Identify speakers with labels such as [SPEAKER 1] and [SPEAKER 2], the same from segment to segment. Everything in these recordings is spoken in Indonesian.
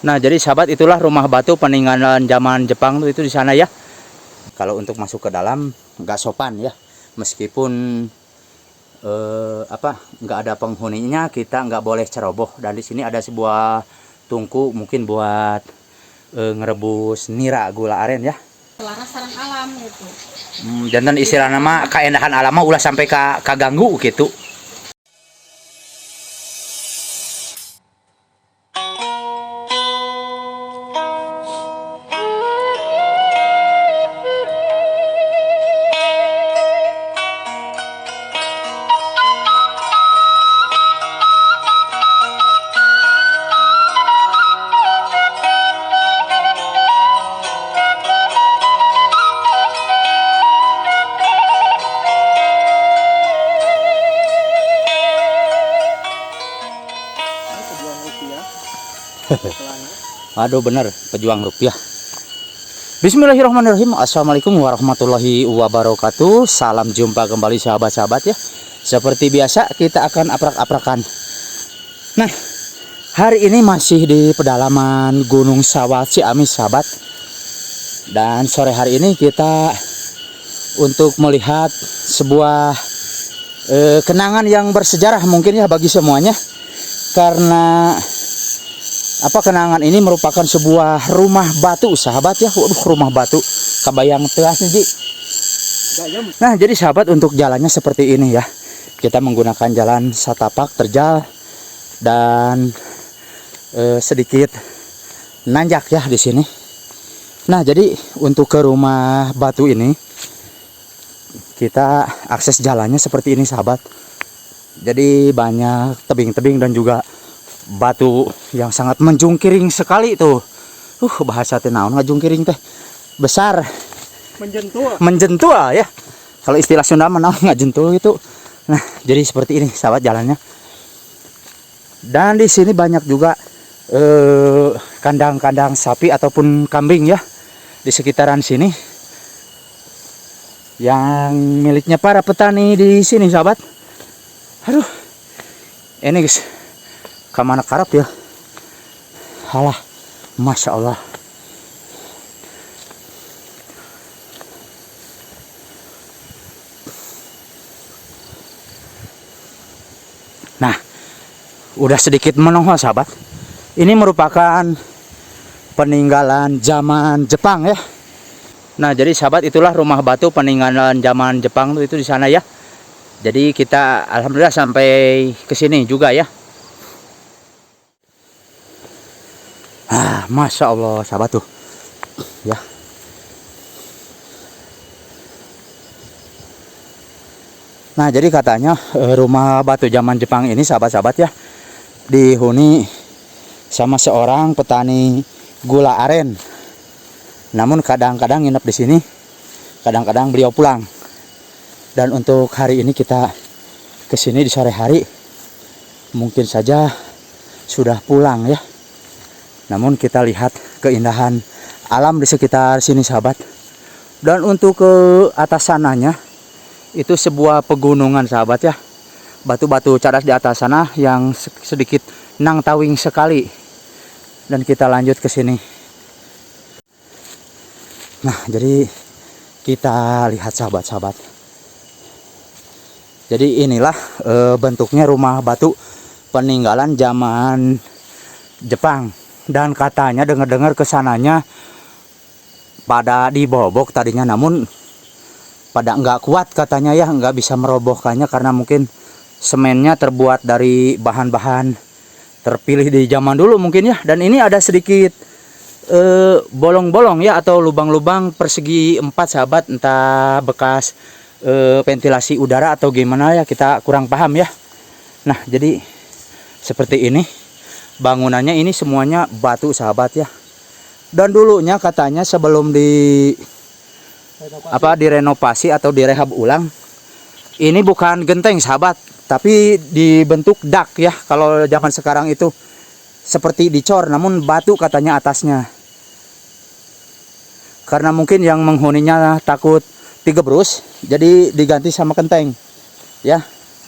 [SPEAKER 1] Nah, jadi sahabat, itulah rumah batu peninggalan zaman Jepang tuh, itu di sana ya. Kalau untuk masuk ke dalam nggak sopan ya, meskipun nggak ada penghuninya, kita nggak boleh ceroboh. Dan di sini ada sebuah tungku mungkin buat ngerebus nira gula aren ya.
[SPEAKER 2] Selaras sarang alam gitu.
[SPEAKER 1] Jantan istilah nama keendahan alam mah ulah sampai kaganggu gitu. Aduh, bener, pejuang rupiah. Bismillahirrahmanirrahim. Assalamualaikum warahmatullahi wabarakatuh. Salam jumpa kembali sahabat-sahabat ya. Seperti biasa kita akan aprak-aprakan. Nah, hari ini masih di pedalaman Gunung Sawah Ciamis sahabat. Dan sore hari ini kita untuk melihat sebuah kenangan yang bersejarah mungkin ya bagi semuanya. Karena kenangan ini merupakan sebuah rumah batu sahabat ya. Waduh, rumah batu kabayang teas nih Ji. Nah, jadi sahabat, untuk jalannya seperti ini ya. Kita menggunakan jalan satapak terjal dan sedikit nanjak ya di sini. Nah, jadi untuk ke rumah batu ini kita akses jalannya seperti ini sahabat. Jadi banyak tebing-tebing dan juga batu yang sangat menjungkiring sekali tuh. Bahasa teh naon ngajungkiring teh? Besar. Menjentua ya. Kalau istilah Sunda mah naon ngajentul gitu. Nah, jadi seperti ini sahabat jalannya. Dan di sini banyak juga kandang-kandang sapi ataupun kambing ya di sekitaran sini. Yang miliknya para petani di sini sahabat. Aduh. Ini guys, kamana karap ya. Halah, Masya Allah. Nah, udah sedikit menongol sahabat. Ini merupakan peninggalan zaman Jepang ya. Nah, jadi sahabat, itulah rumah batu peninggalan zaman Jepang itu di sana ya. Jadi kita alhamdulillah sampai ke sini juga ya. Masya Allah sahabat tuh ya. Nah, jadi katanya rumah batu zaman Jepang ini sahabat-sahabat ya dihuni sama seorang petani gula aren. Namun kadang-kadang nginep di sini, kadang-kadang beliau pulang. Dan untuk hari ini kita ke sini di sore hari, mungkin saja sudah pulang ya. Namun kita lihat keindahan alam di sekitar sini sahabat. Dan untuk ke atas sananya itu sebuah pegunungan sahabat ya. Batu-batu cadas di atas sana yang sedikit nang tawing sekali. Dan kita lanjut ke sini. Nah, jadi kita lihat sahabat-sahabat. Jadi inilah bentuknya rumah batu peninggalan zaman Jepang. Dan katanya dengar-dengar kesananya pada dibobok tadinya, namun pada nggak kuat katanya ya, nggak bisa merobohkannya karena mungkin semennya terbuat dari bahan-bahan terpilih di zaman dulu mungkin ya. Dan ini ada sedikit bolong-bolong ya, atau lubang-lubang persegi 4 sahabat, entah bekas ventilasi udara atau gimana ya, kita kurang paham ya. Nah, jadi seperti ini bangunannya, ini semuanya batu sahabat ya. Dan dulunya katanya sebelum direnovasi atau direhab ulang, ini bukan genteng sahabat, tapi dibentuk dak ya. Kalau zaman sekarang itu seperti dicor, namun batu katanya atasnya. Karena mungkin yang menghuninya takut digebrus, jadi diganti sama genteng ya.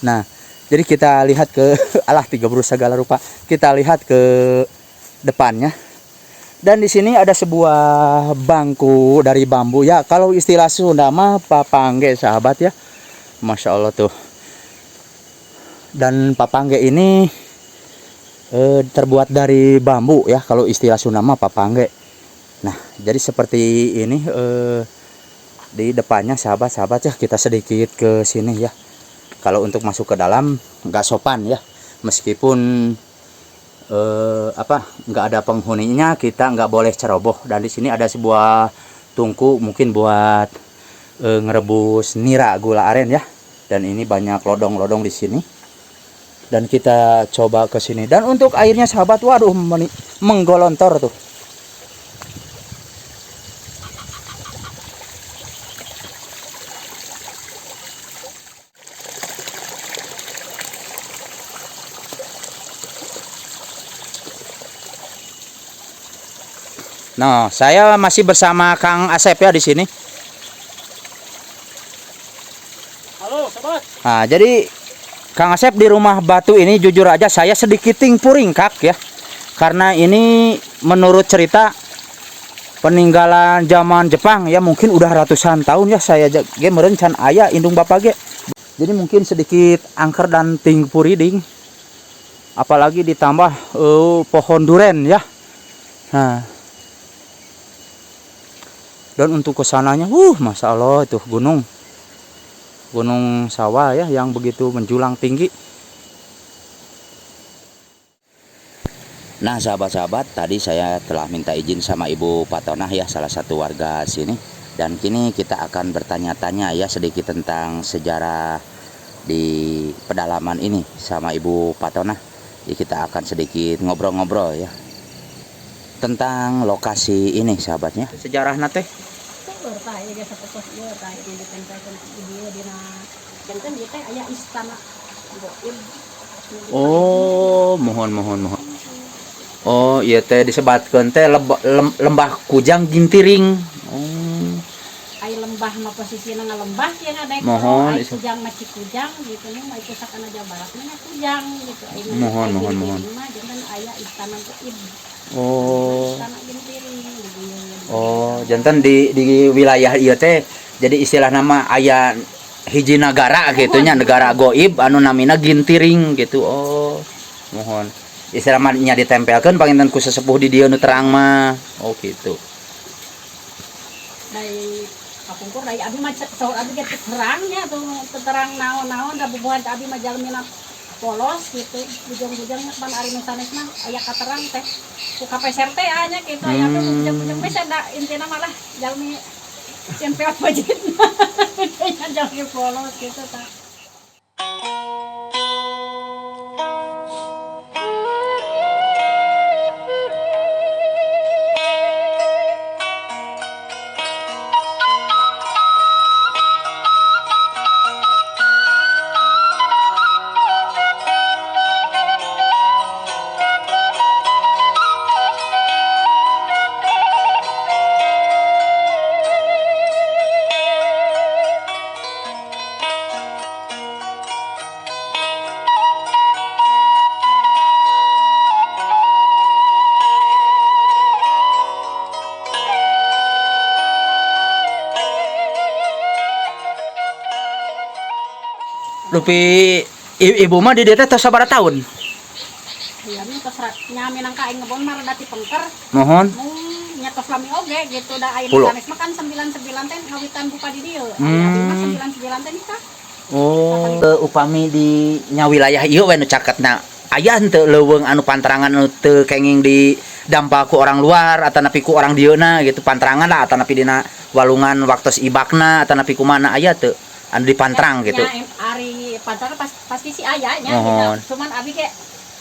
[SPEAKER 1] Nah, jadi kita lihat ke alah 3 segala rupa. Kita lihat ke depannya. Dan di sini ada sebuah bangku dari bambu ya. Kalau istilah Sunda mah papangge sahabat ya. Masya Allah tuh. Dan papangge ini terbuat dari bambu ya. Kalau istilah Sunda mah papangge. Nah, jadi seperti ini di depannya sahabat-sahabat ya. Kita sedikit ke sini ya. Kalau untuk masuk ke dalam nggak sopan ya. Meskipun nggak ada penghuninya, kita nggak boleh ceroboh. Dan di sini ada sebuah tungku mungkin buat ngerebus nira gula aren ya. Dan ini banyak lodong-lodong di sini. Dan kita coba ke sini. Dan untuk airnya sahabat, waduh menggolontor tuh. Nah, saya masih bersama Kang Asep ya di sini.
[SPEAKER 3] Halo, sobat.
[SPEAKER 1] Nah, jadi Kang Asep di rumah batu ini jujur aja saya sedikit tingpuring Kak ya. Karena ini menurut cerita peninggalan zaman Jepang ya, mungkin udah ratusan tahun ya. Saya ge merencan aya indung bapak ge. Jadi mungkin sedikit angker dan tingpuring. Apalagi ditambah pohon duren ya. Nah, dan untuk kesananya, masya Allah itu gunung sawah ya yang begitu menjulang tinggi. Nah sahabat-sahabat, tadi saya telah minta izin sama Ibu Patonah ya, salah satu warga sini. Dan kini kita akan bertanya-tanya ya sedikit tentang sejarah di pedalaman ini sama Ibu Patonah. Jadi kita akan sedikit ngobrol-ngobrol ya tentang lokasi ini sahabatnya. Sejarah nate
[SPEAKER 2] bertanya dia seperti dia tanya di tempatkan dia dina jantan dia teh aya istana goib.
[SPEAKER 1] Oh, mohon. Oh, iya teh disebatkeun teh lembah Kujang Gintiring. Oh.
[SPEAKER 2] Ai lembah mah posisina ngalembah yang ada
[SPEAKER 1] Mohon
[SPEAKER 2] Kujang macik Kujang gitu mah itu sakana Jawa Barat mah Kujang gitu.
[SPEAKER 1] Mohon.
[SPEAKER 2] Mah jantan aya istana goib.
[SPEAKER 1] Oh.
[SPEAKER 2] Istana Gintiring gitu.
[SPEAKER 1] Oh, jantan di wilayah ieu teh jadi istilah nama aya hiji negara gitu nya, negara goib anu namina Gintiring gitu. Oh, mohon. Istilah nya ditempelkeun panginten ku sesepuh di dieu nu terang mah. Oh, gitu.
[SPEAKER 2] Dari kapungkur dari abi mah saur abi ge terangnya tuh terang naon-naon da bubuhan abi mah jalmina polos gitu bujang-bujang pan ari nu sanesna aya katerang teh ku kapeser teh anya gitu aya tuh bujang-bujang we sada intina malah jalmi tempel wajibna nya jalmi polos gitu tah.
[SPEAKER 1] Rupi ibu mah di dieu teh tos sabaraha tahun?
[SPEAKER 2] Iya mi tos nyami nang kaing ngebon mah rada ti pengker.
[SPEAKER 1] Mohon.
[SPEAKER 2] Nya tos lami oge gitu da aya
[SPEAKER 1] Pulo.
[SPEAKER 2] sanes mah kan 99 teh ngawitan buka di dieu. Abi mah 99 teh nikah.
[SPEAKER 1] Oh, upami di nya wilayah ieu we nu caketna aya henteu leuweung anu pantarangan anu teu kenging di dampak ku orang luar atau napi ku orang dieuna gitu pantarangan lah atau napi dina walungan waktos ibakna atau napi kumana aya teu anu dipantrang gitu.
[SPEAKER 2] Ya ari pantarangan pasti si aya nya gitu. Cuman abi ge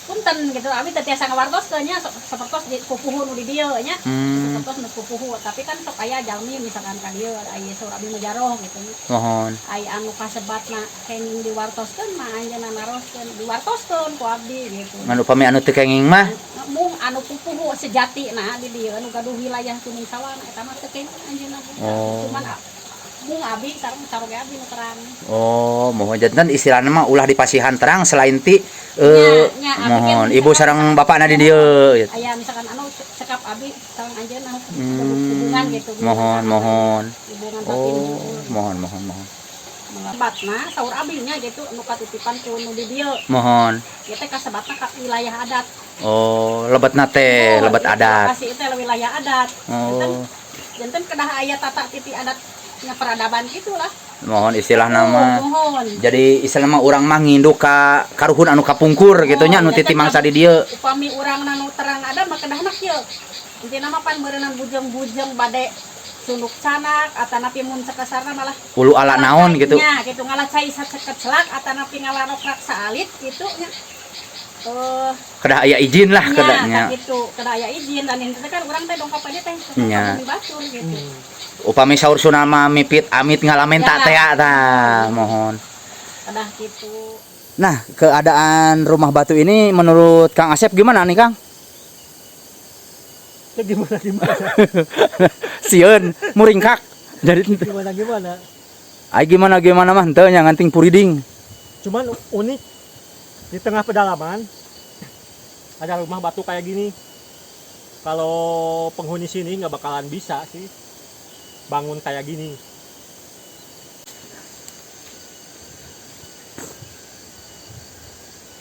[SPEAKER 2] punten gitu abi teh tiasa ngawartos teh nya sapertos di pupuhu nu di dieu nya. Sapertos nu pupuhu tapi kan sok aya jalmi misalkan ka dieu aya saur abi majaroh gitu.
[SPEAKER 1] Mohon.
[SPEAKER 2] Aya anu kasebatna kenging diwartoskeun mah anjeunna naroskeun diwartoskeun ku abdi gitu.
[SPEAKER 1] Anu upami anu teu kenging mah
[SPEAKER 2] Mung anu pupuhu sejati nah di dieu anu gaduh wilayah kuning sawana eta mah teu kenging anjeunna. Cuman bunga abi sarung sarung abi nu terang.
[SPEAKER 1] Oh, mohon jantan istilahna mah ulah di pasihan terang selain ti
[SPEAKER 2] Nya, abi
[SPEAKER 1] mohon
[SPEAKER 2] kan
[SPEAKER 1] ibu sareng bapakna di dieu.
[SPEAKER 2] aya misalkan anu cekap abi sareng anjeunna hubungan gitu.
[SPEAKER 1] Mohon.
[SPEAKER 2] Hubungan
[SPEAKER 1] Oh, mohon.
[SPEAKER 2] Batna saur abinya gitu anu katitipan ku nu di dieu.
[SPEAKER 1] Mohon.
[SPEAKER 2] Ieu teh kasebatna ka wilayah adat.
[SPEAKER 1] Oh, lebetna teh, lebet adat.
[SPEAKER 2] Lokasi itu wilayah adat.
[SPEAKER 1] Oh,
[SPEAKER 2] Janten kedah aya tata titi adatnya peradaban gitulah.
[SPEAKER 1] mohon istilah nama.
[SPEAKER 2] Mohon.
[SPEAKER 1] Jadi istilah mah urang mah nginduk ka karuhun anu kapungkur gitu nya anu titi mangsa di dieu.
[SPEAKER 2] Upami urang nu terang ada mah kedahna kieu. Intina mah pan meureunan bujeng-bujeng bade suluk canak atanapi mun sakasarna malah
[SPEAKER 1] Ulu ala naon gitu.
[SPEAKER 2] Nya gitu ngalah cai saceket celak atanapi ngalarokrak saalit gitu nya.
[SPEAKER 1] Kedah aya izin lah kedahnya.
[SPEAKER 2] Gitu, kedah aya izin dan itu kan urang teh dongkap aja teh
[SPEAKER 1] Nya.
[SPEAKER 2] batur gitu.
[SPEAKER 1] Upami saur sunna mah mipit amit ngalamen tak teh tah, mohon.
[SPEAKER 2] Kedah gitu.
[SPEAKER 1] Nah, keadaan rumah batu ini menurut Kang Asep gimana nih, Kang?
[SPEAKER 3] Ya gimana?
[SPEAKER 1] Sieun muringkak. Jadi
[SPEAKER 3] Gimana?
[SPEAKER 1] ai gimana mah henteu nya nganting puriding.
[SPEAKER 3] Cuman unik di tengah pedalaman ada rumah batu kayak gini. Kalau penghuni sini nggak bakalan bisa sih bangun kayak gini.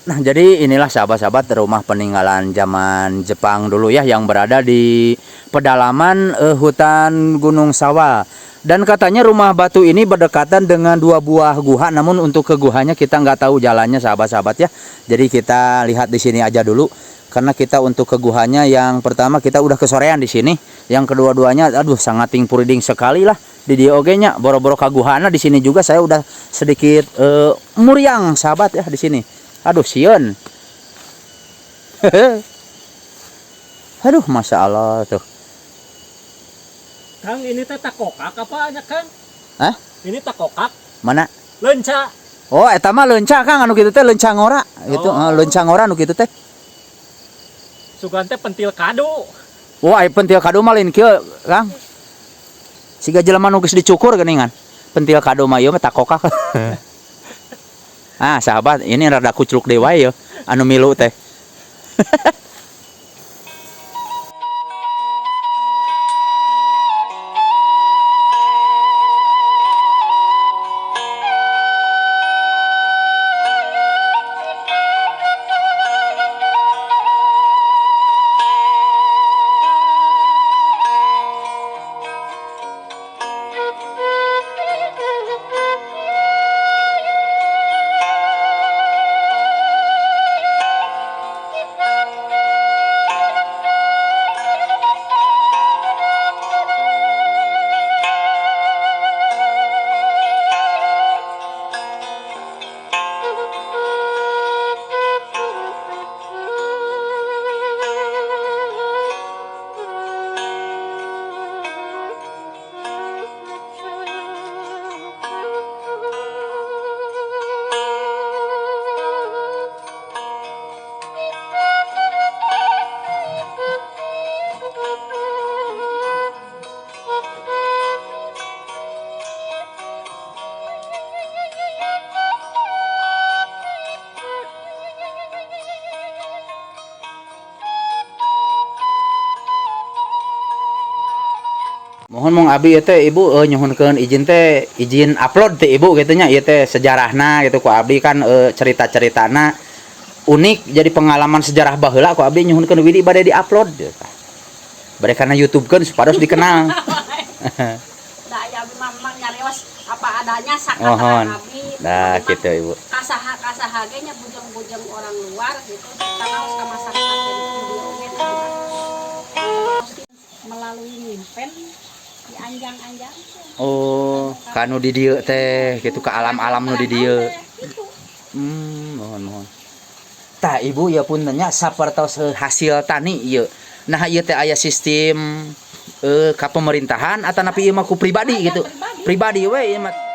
[SPEAKER 1] Nah, jadi inilah sahabat-sahabat rumah peninggalan zaman Jepang dulu ya yang berada di pedalaman hutan Gunung Sawah. Dan katanya rumah batu ini berdekatan dengan 2 buah gua, namun untuk ke guhanya kita nggak tahu jalannya sahabat-sahabat ya. Jadi kita lihat di sini aja dulu karena kita untuk ke guhanya yang pertama kita udah kesorean di sini, yang kedua-duanya aduh sangat puriding sekali lah di dia oge-nya boro-boro ka guhana di sini juga saya udah sedikit muriang sahabat ya di sini. Aduh sieun. Aduh masya Allah tuh.
[SPEAKER 3] Kang ini teh takokak apa nya Kang?
[SPEAKER 1] Hah?
[SPEAKER 3] Ini takokak
[SPEAKER 1] Mana?
[SPEAKER 3] lenca.
[SPEAKER 1] Oh eta mah leunca Kang anu kitu teh leunca ngora gitu.
[SPEAKER 3] Oh.
[SPEAKER 1] Leunca ngora anu kitu teh.
[SPEAKER 3] Sugan teh pentil kado.
[SPEAKER 1] Wah pentil kado mah lain kieu Kang. Siga jelema nu geus dicukur geuningan. Pentil kado mah ieu mah takokak. Ah sahabat ini rada kucluk dewa ya anu milu teh. Mohon mong abi teh ibu nyuhunkeun izin teh izin upload teh ibu gitu nya ieu teh sejarahna gitu ku abdi kan cerita-ceritana unik jadi pengalaman sejarah baheula ku abdi nyuhunkeun widi bade di-upload gitu. Bade kana YouTubekeun supados dikenal.
[SPEAKER 2] Da aya abi mamang nyareos apa adanya
[SPEAKER 1] Mohon.
[SPEAKER 2] sakataran abi.
[SPEAKER 1] Nah gitu ibu.
[SPEAKER 2] Kasaha ge nya bujeng-bujeng orang luar gitu. Kanaos ka masyarakat jadi video ge melalui mimpen di anjang-anjang.
[SPEAKER 1] Oh, kanu di dieu teh gitu ke alam-alam nu di dieu.
[SPEAKER 2] Gitu.
[SPEAKER 1] Mohon. Tah ibu ya puntennya sapertos hasil tani ieu. Nah ieu teh aya sistem ka pemerintahan atau napi ieu mah ku pribadi gitu. Pribadi we ieu mah.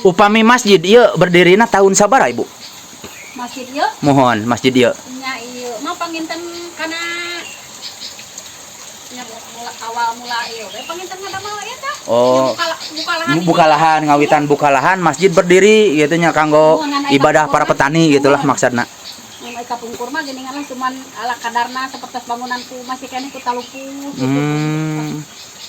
[SPEAKER 1] Upami masjid ieu berdirina tahun sabaraha Ibu?
[SPEAKER 2] Masjid ieu
[SPEAKER 1] Mohon masjid ieu.
[SPEAKER 2] nya ieu mah panginten kana nya awal mula ieu we panginten ngadamel eta.
[SPEAKER 1] Oh.
[SPEAKER 2] Buka lahan.
[SPEAKER 1] Buka lahan, ngawitan buka lahan, masjid berdiri gitu nya kanggo ibadah para petani gitulah maksudna.
[SPEAKER 2] Mun ai kapungkur mah geuningan lah cuman ala kadarna sapertos bangunanku masih keneh ku talupu gitu.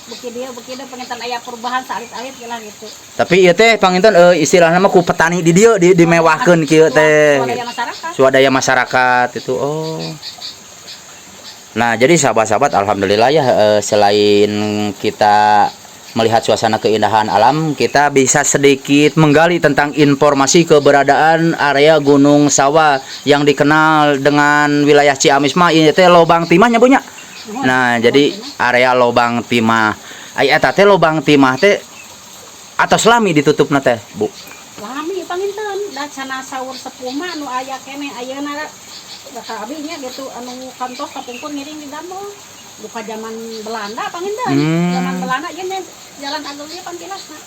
[SPEAKER 2] Beki dia penginten aya perubahan salit-alit lah gitu.
[SPEAKER 1] Tapi ieu teh panginten istilahna mah ku petani di dieu dimewahkeun kieu teh.
[SPEAKER 2] Swadaya masyarakat.
[SPEAKER 1] Swadaya masyarakat itu. Oh. Nah, jadi sahabat-sahabat alhamdulillah ya selain kita melihat suasana keindahan alam, kita bisa sedikit menggali tentang informasi keberadaan area Gunung Sawah yang dikenal dengan wilayah Ciamis mah ieu teh lobang timahnya Bu nya. Nah, jadi area lobang timah. Ai eta teh lobang timah teh atos lami ditutupna teh, Bu.
[SPEAKER 2] Lami panginten da cenah saur sepuh mah anu aya keneh ayeuna da abinya gitu anu kantos kapungkur ngiring di Dambol. Buka zaman Belanda panginten. Zaman Belanda ieu jalan agung ieu pantilasna.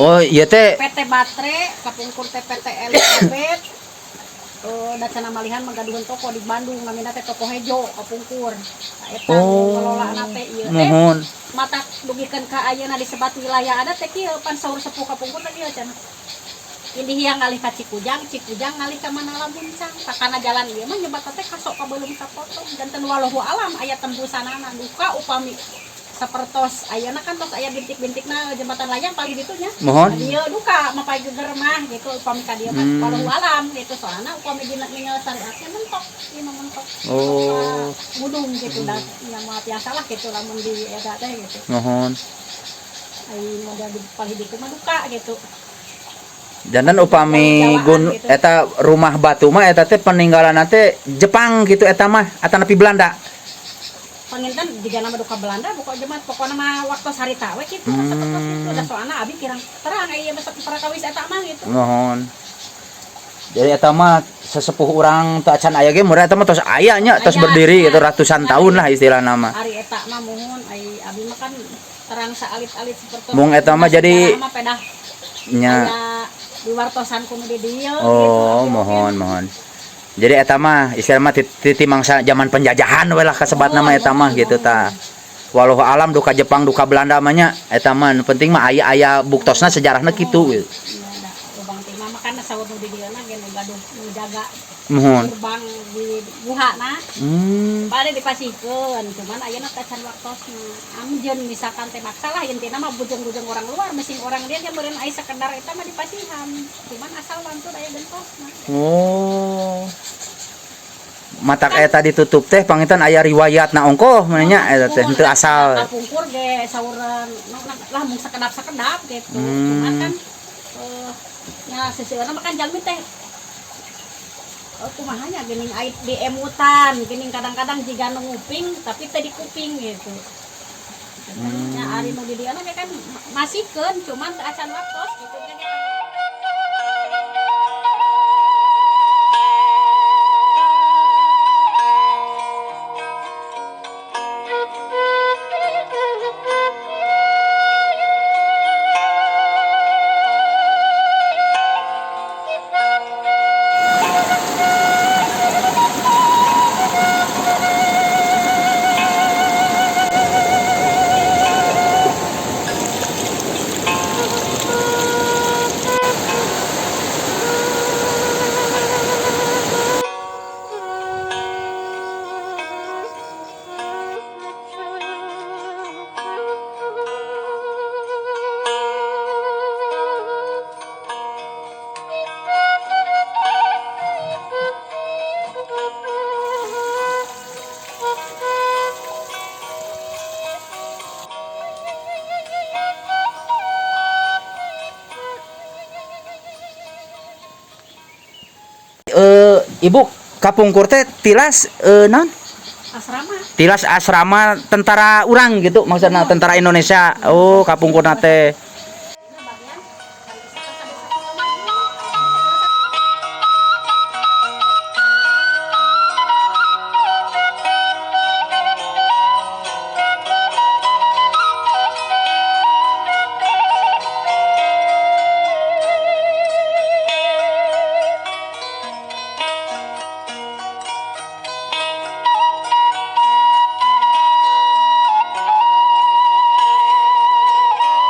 [SPEAKER 1] Oh, ieu teh
[SPEAKER 2] PT Batre kapungkur teh PT Elizabeth. Da cenah malihan magaduhan toko di Bandung namina teh Toko Hejo kapungkur. Eta ngelola teh ieu teh.
[SPEAKER 1] Mohon.
[SPEAKER 2] Mata dugikeun ka ayeuna disebat wilayah adat teh kieu pan saur sepuh kapungkur teh kieu cenah. Ini yang ngalih ka Cikujang ngalih ka Manala Buncang. Takana jalan ieu mah nyebat teh kasok ka beulung sapotong janten walahu alam aya tembusanana duka upami sapertos ayeuna kan tos aya bintik-bintikna jembatan layang paling ditu nya.
[SPEAKER 1] Mohon.
[SPEAKER 2] Dieu duka mah pae geger mah gitu upami ka dieu mah walahu alam gitu soalna upami dina ninggal syariatnya mentok ieu mah mentok.
[SPEAKER 1] Oh.
[SPEAKER 2] Mudung gitu da nya mah biasalah gitu lamun di eta teh gitu.
[SPEAKER 1] Mohon.
[SPEAKER 2] Ai modal di paling ditu mah duka gitu.
[SPEAKER 1] Jantan upami gun eta rumah batu mah eta teh peninggalan teh Jepang gitu eta mah atau nepi Belanda.
[SPEAKER 2] Panginten juga nama duka Belanda buka jemaat pokoknya mah waktu sarita we gitu sapertos gitu da soalna abi kirang terang aya besok parakawis eta mah gitu.
[SPEAKER 1] Mohon. Jadi eta mah sesepuh urang teu acan aya ge meureun eta mah tos aya nya tos berdiri gitu ratusan tahun lah istilahna mah.
[SPEAKER 2] Ari eta mah mohon ai abi mah kan terang saalit-alit sapertos.
[SPEAKER 1] Mung eta mah jadi nya
[SPEAKER 2] diwartosan kuno di dieu
[SPEAKER 1] oh, gitu, mohon. Jadi eta mah istilah mah titi mangsa zaman penjajahan we lah kasebat nama eta mah gitu ta. Walau alam duka Jepang duka Belanda mah nya eta mah penting mah aya buktosna sejarahna kitu.
[SPEAKER 2] Iya da lubang timah mah kan saur nu di dieuna ge nu gaduh nu jaga
[SPEAKER 1] Mohon.
[SPEAKER 2] gerbang di guhana. Bade dipasikeun cuman ayeuna teh can waktosna. Amjeun misalkan teh maksa lah intina mah bujeng-bujeng orang luar mesin orang dia meureun aya sekedar eta mah dipasihan. Cuman asal lantur aya gentosna.
[SPEAKER 1] Oh. Matak eta ditutup teh panginten aya riwayatna ongkoh nya eta teh teu asal.
[SPEAKER 2] Kapungkur ge saureun lah mung sakedap-sakedap gitu. Cuman kan nya seseueurna mah kan jalmi teh kumaha nya geuning ait di emutan, geuning kadang-kadang jiga nu nguping tapi teu di kuping gitu. Nya ari nu di dieu kan masihkeun cuman teu acan waktos gitu kan.
[SPEAKER 1] Ibu kapungkur teh tilas naon?
[SPEAKER 2] Asrama.
[SPEAKER 1] Tilas asrama tentara urang gitu maksudna tentara Indonesia. Oh, kapungkurna teh.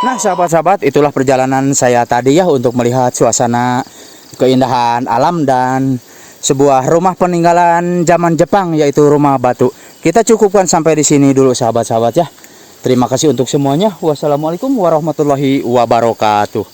[SPEAKER 1] Nah, sahabat-sahabat, itulah perjalanan saya tadi ya untuk melihat suasana keindahan alam dan sebuah rumah peninggalan zaman Jepang, yaitu rumah batu. Kita cukupkan sampai di sini dulu sahabat-sahabat ya. Terima kasih untuk semuanya. Wassalamualaikum warahmatullahi wabarakatuh.